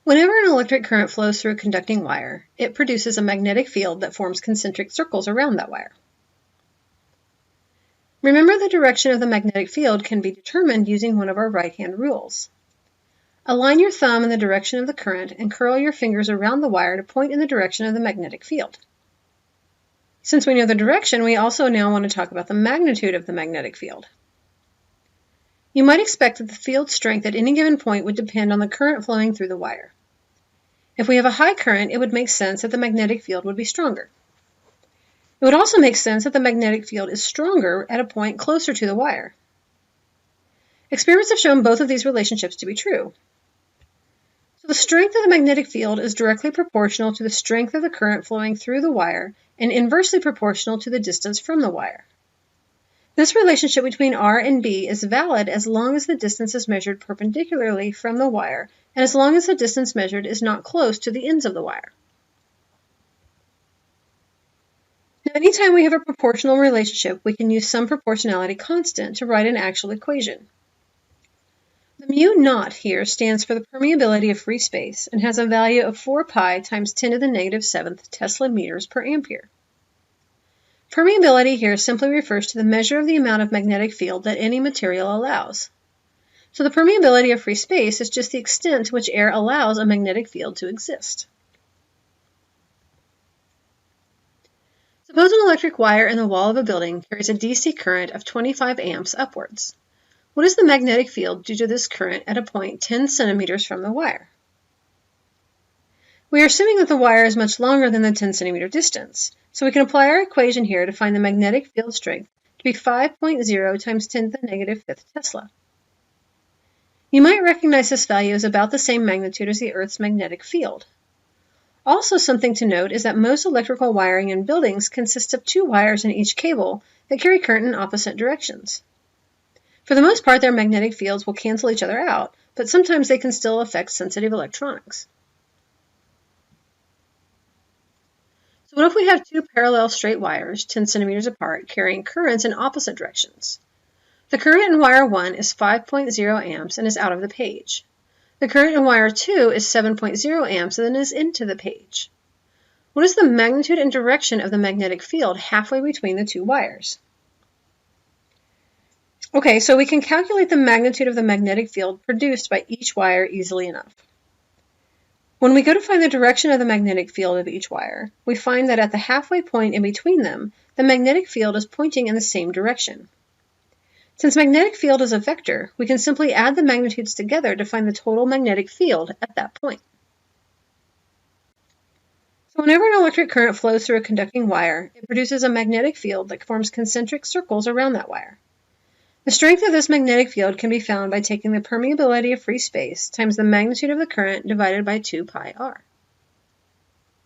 Whenever an electric current flows through a conducting wire, it produces a magnetic field that forms concentric circles around that wire. Remember, the direction of the magnetic field can be determined using one of our right-hand rules. Align your thumb in the direction of the current and curl your fingers around the wire to point in the direction of the magnetic field. Since we know the direction, we also now want to talk about the magnitude of the magnetic field. You might expect that the field strength at any given point would depend on the current flowing through the wire. If we have a high current, it would make sense that the magnetic field would be stronger. It would also make sense that the magnetic field is stronger at a point closer to the wire. Experiments have shown both of these relationships to be true. So the strength of the magnetic field is directly proportional to the strength of the current flowing through the wire and inversely proportional to the distance from the wire. This relationship between R and B is valid as long as the distance is measured perpendicularly from the wire and as long as the distance measured is not close to the ends of the wire. Now, anytime we have a proportional relationship, we can use some proportionality constant to write an actual equation. The mu naught here stands for the permeability of free space and has a value of 4 pi times 10 to the negative 7th Tesla meters per ampere. Permeability here simply refers to the measure of the amount of magnetic field that any material allows. So the permeability of free space is just the extent to which air allows a magnetic field to exist. Suppose an electric wire in the wall of a building carries a DC current of 25 amps upwards. What is the magnetic field due to this current at a point 10 centimeters from the wire? We are assuming that the wire is much longer than the 10 centimeter distance, so we can apply our equation here to find the magnetic field strength to be 5.0 times 10 to the negative 5th Tesla. You might recognize this value as about the same magnitude as the Earth's magnetic field. Also, something to note is that most electrical wiring in buildings consists of 2 wires in each cable that carry current in opposite directions. For the most part, their magnetic fields will cancel each other out, but sometimes they can still affect sensitive electronics. So what if we have 2 parallel straight wires, 10 centimeters apart, carrying currents in opposite directions? The current in wire 1 is 5.0 amps and is out of the page. The current in wire 2 is 7.0 amps and then is into the page. What is the magnitude and direction of the magnetic field halfway between the 2 wires? Okay, so we can calculate the magnitude of the magnetic field produced by each wire easily enough. When we go to find the direction of the magnetic field of each wire, we find that at the halfway point in between them, the magnetic field is pointing in the same direction. Since magnetic field is a vector, we can simply add the magnitudes together to find the total magnetic field at that point. So whenever an electric current flows through a conducting wire, it produces a magnetic field that forms concentric circles around that wire. The strength of this magnetic field can be found by taking the permeability of free space times the magnitude of the current divided by 2 pi r.